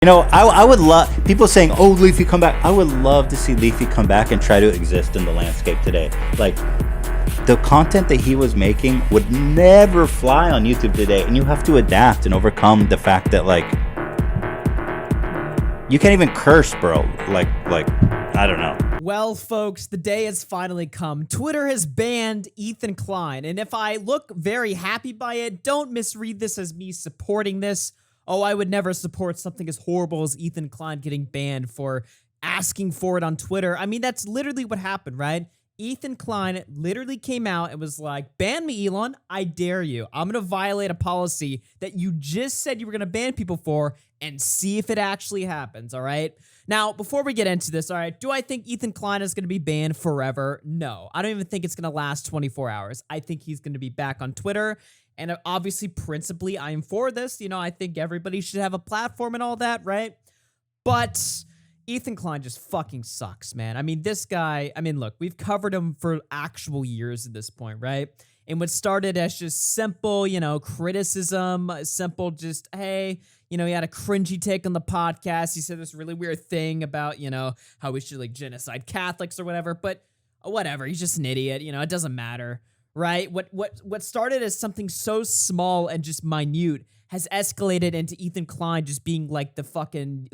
I would love people saying, "Oh, Leafy, come back." I would love to see Leafy come back and try to exist in the landscape today. Like the content that he was making would never fly on YouTube today, and you have to adapt and overcome the fact that like you can't even curse, bro. Like I don't know. Well, folks, the day has finally come. Twitter has banned Ethan Klein, and if I look very happy by it, don't misread this as me supporting this. Oh, I would never support something as horrible as Ethan Klein getting banned for asking for it on Twitter. I mean, that's literally what happened, right? Ethan Klein literally came out and was like, ban me, Elon. I dare you. I'm going to violate a policy that you just said you were going to ban people for and see if it actually happens, all right? Now, before we get into this, all right, do I think Ethan Klein is going to be banned forever? No. I don't even think it's going to last 24 hours. I think he's going to be back on Twitter. And obviously, principally, I am for this. I think everybody should have a platform and all that, right? But Ethan Klein just fucking sucks, man. I mean, this guy, look, we've covered him for actual years at this point, right? And what started as just simple, criticism, simple just, hey, he had a cringy take on the podcast. He said this really weird thing about, how we should, genocide Catholics or whatever. But whatever, he's just an idiot. It doesn't matter. Right? What started as something so small and just minute has escalated into Ethan Klein just being like the fucking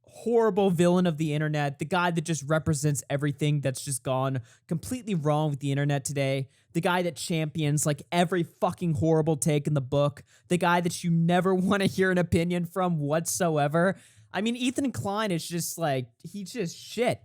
horrible villain of the internet, the guy that just represents everything that's just gone completely wrong with the internet today, the guy that champions every fucking horrible take in the book, the guy that you never want to hear an opinion from whatsoever. I mean, Ethan Klein is just he's just shit.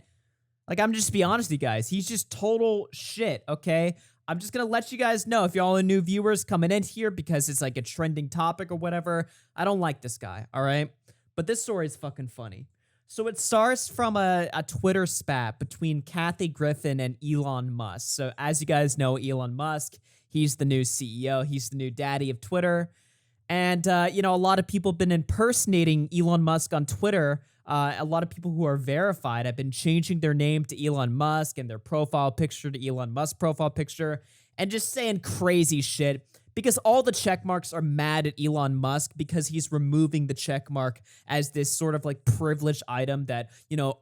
I'm just be honest with you guys, he's just total shit, okay? I'm just going to let you guys know, if y'all are new viewers coming in here because it's a trending topic or whatever, I don't like this guy, all right? But this story is fucking funny. So it starts from a Twitter spat between Kathy Griffin and Elon Musk. So as you guys know, Elon Musk, he's the new CEO. He's the new daddy of Twitter. And, a lot of people have been impersonating Elon Musk on Twitter. A lot of people who are verified have been changing their name to Elon Musk and their profile picture to Elon Musk profile picture and just saying crazy shit because all the check marks are mad at Elon Musk because he's removing the check mark as this sort of privileged item that,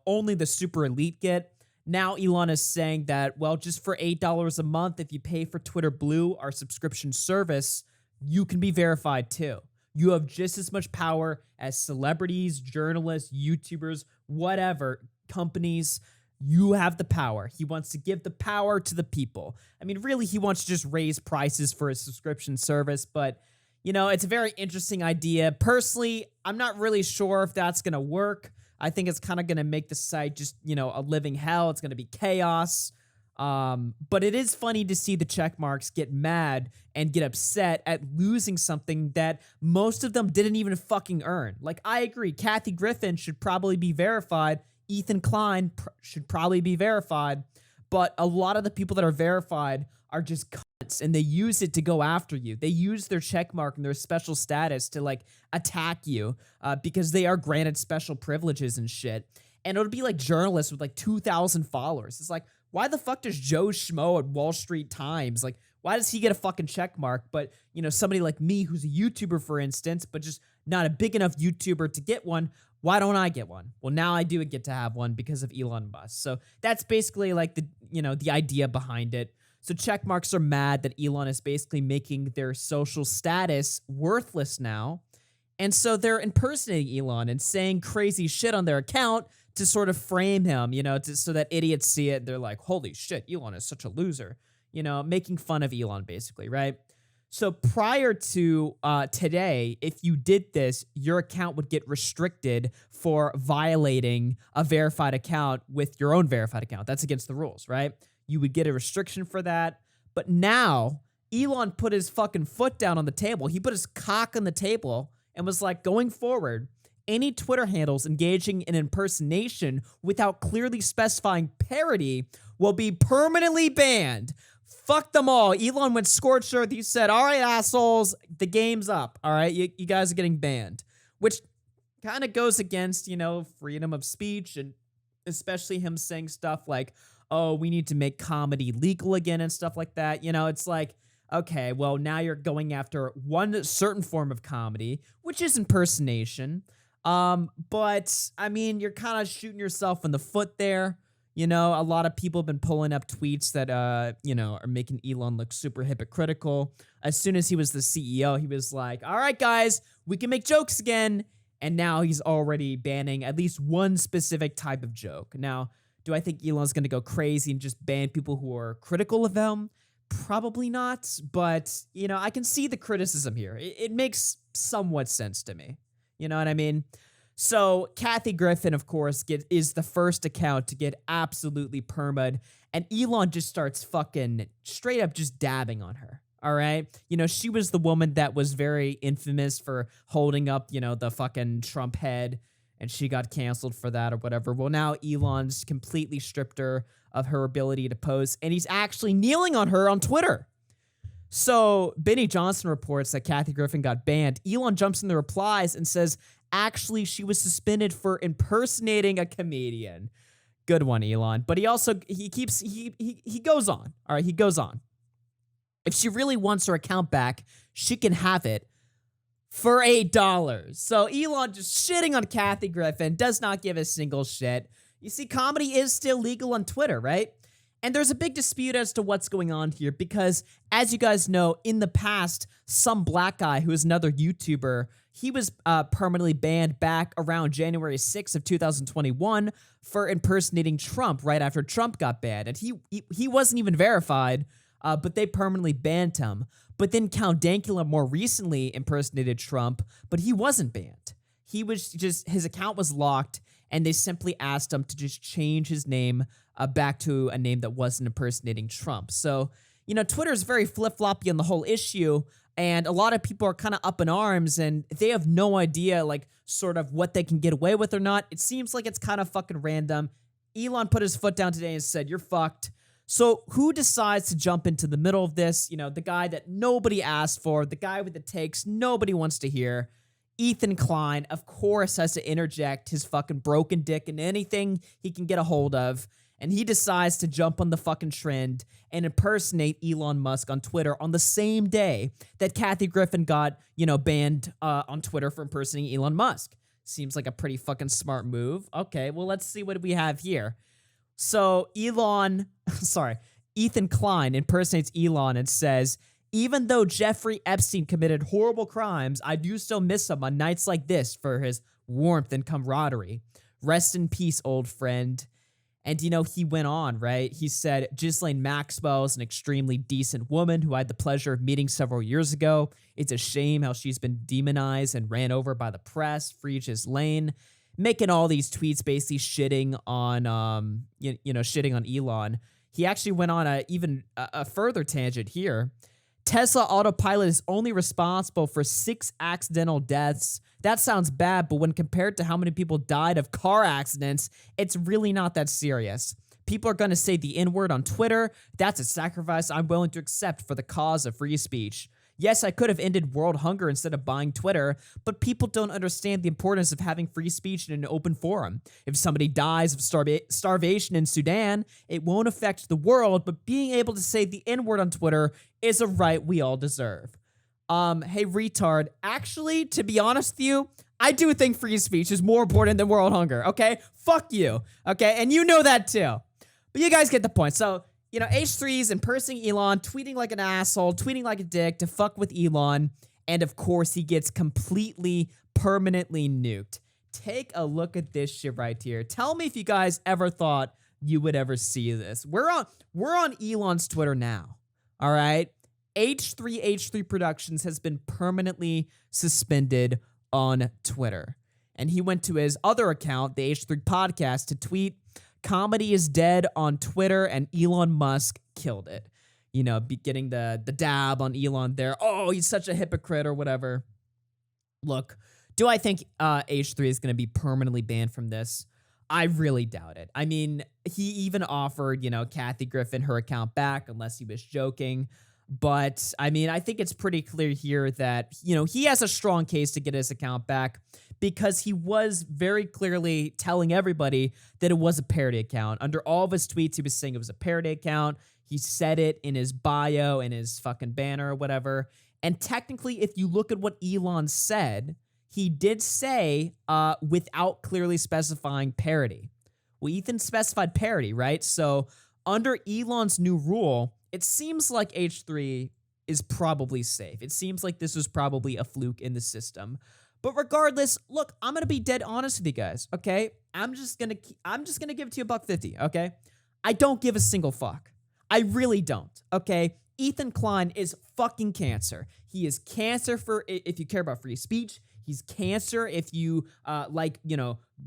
only the super elite get. Now Elon is saying that, well, just for $8 a month, if you pay for Twitter Blue, our subscription service, you can be verified too. You have just as much power as celebrities, journalists, YouTubers, whatever, companies. You have the power. He wants to give the power to the people. Really, he wants to just raise prices for his subscription service, but, it's a very interesting idea. Personally, I'm not really sure if that's going to work. I think it's kind of going to make the site just, a living hell. It's going to be chaos. But it is funny to see the check marks get mad and get upset at losing something that most of them didn't even fucking earn. I agree, Kathy Griffin should probably be verified. Ethan Klein should probably be verified. But a lot of the people that are verified are just cunts, and they use it to go after you. They use their check mark and their special status to attack you because they are granted special privileges and shit. And it'll be journalists with 2,000 followers. It's why the fuck does Joe Schmo at Wall Street Times, why does he get a fucking check mark? But, somebody like me who's a YouTuber, for instance, but just not a big enough YouTuber to get one, why don't I get one? Well, now I do get to have one because of Elon Musk. So that's basically the idea behind it. So check marks are mad that Elon is basically making their social status worthless now. And so they're impersonating Elon and saying crazy shit on their account to sort of frame him, so that idiots see it. They're like, holy shit, Elon is such a loser, making fun of Elon basically, right? So prior to today, if you did this, your account would get restricted for violating a verified account with your own verified account. That's against the rules, right? You would get a restriction for that. But now Elon put his fucking foot down on the table. He put his cock on the table and was like, going forward, any Twitter handles engaging in impersonation without clearly specifying parody will be permanently banned. Fuck them all. Elon went scorched earth. He said, all right, assholes, the game's up. All right, you guys are getting banned. Which kind of goes against, freedom of speech, and especially him saying stuff like, oh, we need to make comedy legal again and stuff like that. It's okay, well, now you're going after one certain form of comedy, which is impersonation. But I mean, you're kind of shooting yourself in the foot there. You know, a lot of people have been pulling up tweets that, are making Elon look super hypocritical. As soon as he was the CEO, he was like, all right, guys, we can make jokes again. And now he's already banning at least one specific type of joke. Now, do I think Elon's going to go crazy and just ban people who are critical of him? Probably not. But, I can see the criticism here. It makes somewhat sense to me. You know what I mean? So Kathy Griffin, of course, is the first account to get absolutely perma'd, and Elon just starts fucking straight up just dabbing on her. All right. She was the woman that was very infamous for holding up, the fucking Trump head, and she got canceled for that or whatever. Well, now Elon's completely stripped her of her ability to post, and he's actually kneeling on her on Twitter. So Benny Johnson reports that Kathy Griffin got banned. Elon jumps in the replies and says, actually, she was suspended for impersonating a comedian. Good one, Elon. But he goes on. All right, he goes on. If she really wants her account back, she can have it for $8. So Elon just shitting on Kathy Griffin, does not give a single shit. You see, comedy is still legal on Twitter, right? And there's a big dispute as to what's going on here because, as you guys know, in the past, some black guy who is another YouTuber, he was permanently banned back around January 6th of 2021 for impersonating Trump right after Trump got banned. And he wasn't even verified, but they permanently banned him. But then Count Dankula more recently impersonated Trump, but he wasn't banned. His account was locked, and they simply asked him to just change his name back to a name that wasn't impersonating Trump. So, Twitter is very flip-floppy on the whole issue, and a lot of people are kind of up in arms, and they have no idea, sort of what they can get away with or not. It seems like it's kind of fucking random. Elon put his foot down today and said, you're fucked. So who decides to jump into the middle of this? The guy that nobody asked for, the guy with the takes nobody wants to hear. Ethan Klein, of course, has to interject his fucking broken dick in anything he can get a hold of. And he decides to jump on the fucking trend and impersonate Elon Musk on Twitter on the same day that Kathy Griffin got, banned on Twitter for impersonating Elon Musk. Seems like a pretty fucking smart move. Okay, well, let's see what we have here. So Ethan Klein impersonates Elon and says, even though Jeffrey Epstein committed horrible crimes, I do still miss him on nights like this for his warmth and camaraderie. Rest in peace, old friend. And, he went on, right? He said, Ghislaine Maxwell is an extremely decent woman who I had the pleasure of meeting several years ago. It's a shame how she's been demonized and ran over by the press. Free Ghislaine. Making all these tweets basically shitting on, shitting on Elon. He actually went on a further tangent here. Tesla Autopilot is only responsible for 6 accidental deaths. That sounds bad, but when compared to how many people died of car accidents, it's really not that serious. People are going to say the N-word on Twitter. That's a sacrifice I'm willing to accept for the cause of free speech. Yes, I could have ended world hunger instead of buying Twitter, but people don't understand the importance of having free speech in an open forum. If somebody dies of starvation in Sudan, it won't affect the world, but being able to say the N-word on Twitter is a right we all deserve. Hey, retard. Actually, to be honest with you, I do think free speech is more important than world hunger, okay? Fuck you, okay? And you know that too. But you guys get the point. So, H3 is impersonating Elon, tweeting like an asshole, tweeting like a dick to fuck with Elon. And of course, he gets completely, permanently nuked. Take a look at this shit right here. Tell me if you guys ever thought you would ever see this. We're on Elon's Twitter now, all right? H3 Productions has been permanently suspended on Twitter. And he went to his other account, the H3 Podcast, to tweet, comedy is dead on Twitter and Elon Musk killed it. Getting the dab on Elon there. Oh, he's such a hypocrite or whatever. Look, do I think H3 is going to be permanently banned from this? I really doubt it. I mean, he even offered, Kathy Griffin her account back unless he was joking. But, I mean, I think it's pretty clear here that, he has a strong case to get his account back because he was very clearly telling everybody that it was a parody account. Under all of his tweets, he was saying it was a parody account. He said it in his bio, in his fucking banner or whatever. And technically, if you look at what Elon said, he did say without clearly specifying parody. Well, Ethan specified parody, right? So under Elon's new rule, it seems like H3 is probably safe. It seems like this was probably a fluke in the system. But regardless, look, I'm gonna be dead honest with you guys, okay? I'm just gonna give it to you $1.50, okay? I don't give a single fuck. I really don't, okay? Ethan Klein is fucking cancer. He is cancer for if you care about free speech. He's cancer if you like,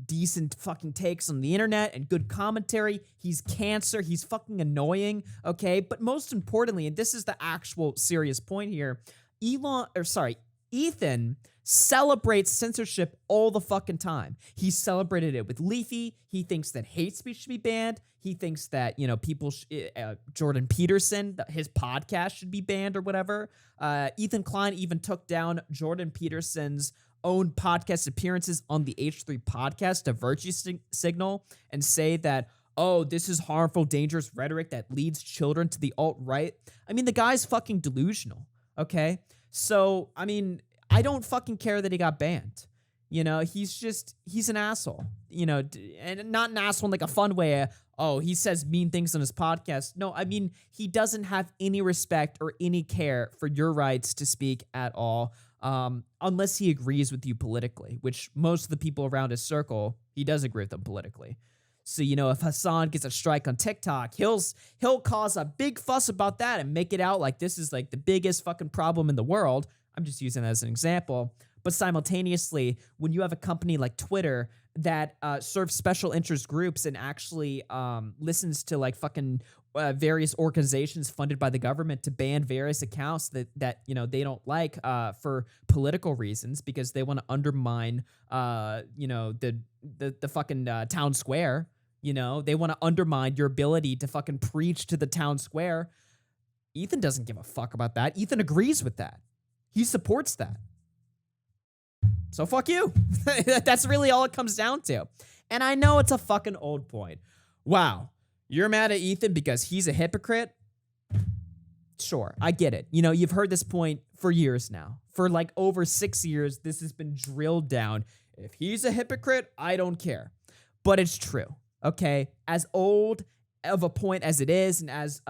decent fucking takes on the internet and good commentary. He's cancer. He's fucking annoying, okay? But most importantly, and this is the actual serious point here, Ethan celebrates censorship all the fucking time. He celebrated it with Leafy. He thinks that hate speech should be banned. He thinks that, Jordan Peterson, his podcast should be banned or whatever. Ethan Klein even took down Jordan Peterson's own podcast appearances on the H3 podcast to virtue signal and say that, oh, this is harmful, dangerous rhetoric that leads children to the alt-right. I mean, the guy's fucking delusional, okay? So, I mean, I don't fucking care that he got banned. He's an asshole, and not an asshole in like a fun way. He says mean things on his podcast. No, I mean, he doesn't have any respect or any care for your rights to speak at all, unless he agrees with you politically, which most of the people around his circle, he does agree with them politically. So, if Hassan gets a strike on TikTok, he'll cause a big fuss about that and make it out like this is like the biggest fucking problem in the world. I'm just using that as an example. But simultaneously, when you have a company like Twitter that serves special interest groups and actually listens to like fucking various organizations funded by the government to ban various accounts that they don't like for political reasons because they want to undermine the fucking town square. They want to undermine your ability to fucking preach to the town square. Ethan doesn't give a fuck about that. Ethan agrees with that. He supports that. So fuck you. That's really all it comes down to. And I know it's a fucking old point. Wow. You're mad at Ethan because he's a hypocrite? Sure, I get it. You've heard this point for years now. For like over 6 years, this has been drilled down. If he's a hypocrite, I don't care. But it's true, okay? As old of a point as it is and as,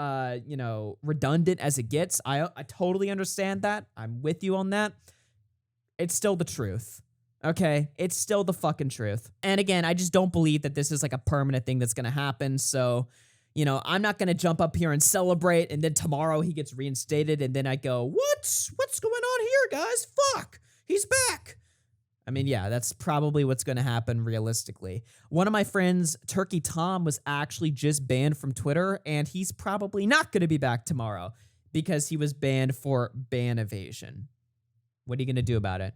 redundant as it gets, I totally understand that. I'm with you on that. It's still the truth, okay? It's still the fucking truth. And again, I just don't believe that this is like a permanent thing that's gonna happen. So, I'm not gonna jump up here and celebrate and then tomorrow he gets reinstated and then I go, what's going on here, guys? Fuck, he's back. I mean, yeah, that's probably what's gonna happen realistically. One of my friends, Turkey Tom, was actually just banned from Twitter and he's probably not gonna be back tomorrow because he was banned for ban evasion. What are you going to do about it?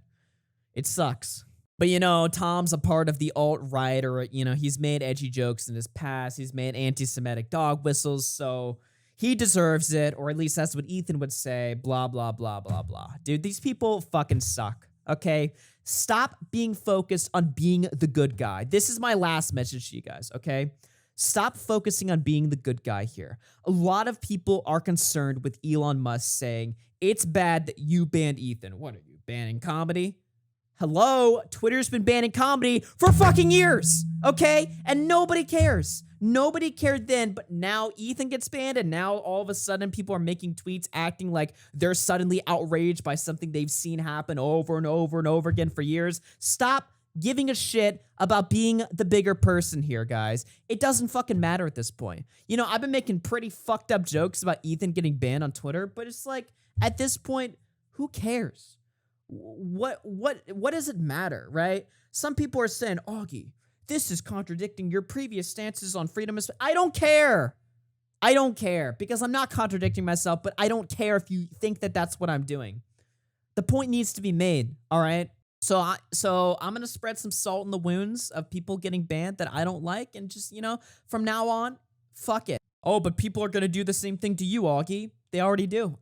It sucks. But, Tom's a part of the alt-right or, he's made edgy jokes in his past. He's made anti-Semitic dog whistles, so he deserves it, or at least that's what Ethan would say, blah, blah, blah, blah, blah. Dude, these people fucking suck, okay? Stop being focused on being the good guy. This is my last message to you guys, okay? Stop focusing on being the good guy here. A lot of people are concerned with Elon Musk saying, it's bad that you banned Ethan. What are you, banning comedy? Hello? Twitter's been banning comedy for fucking years, okay? And nobody cares. Nobody cared then, but now Ethan gets banned, and now all of a sudden people are making tweets acting like they're suddenly outraged by something they've seen happen over and over and over again for years. Stop giving a shit about being the bigger person here, guys. It doesn't fucking matter at this point. I've been making pretty fucked up jokes about Ethan getting banned on Twitter, but it's like, at this point, who cares? What does it matter, right? Some people are saying, Augie, this is contradicting your previous stances on freedom of speech. I don't care. I don't care because I'm not contradicting myself, but I don't care if you think that that's what I'm doing. The point needs to be made, all right? So I'm going to spread some salt in the wounds of people getting banned that I don't like and just, from now on, fuck it. Oh, but people are going to do the same thing to you, Augie. They already do.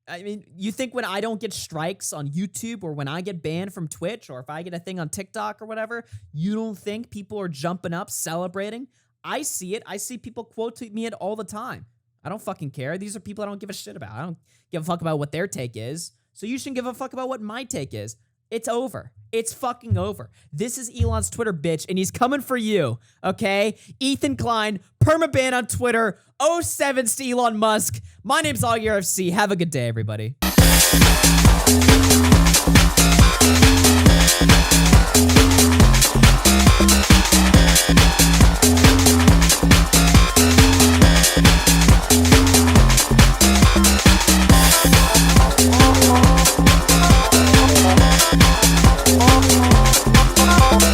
I mean, you think when I don't get strikes on YouTube or when I get banned from Twitch or if I get a thing on TikTok or whatever, you don't think people are jumping up, celebrating? I see it. I see people quote tweet me it all the time. I don't fucking care. These are people I don't give a shit about. I don't give a fuck about what their take is. So you shouldn't give a fuck about what my take is. It's over. It's fucking over. This is Elon's Twitter, bitch, and he's coming for you, okay? Ethan Klein, permaban on Twitter, 07s to Elon Musk. My name's Augur FC. Have a good day, everybody.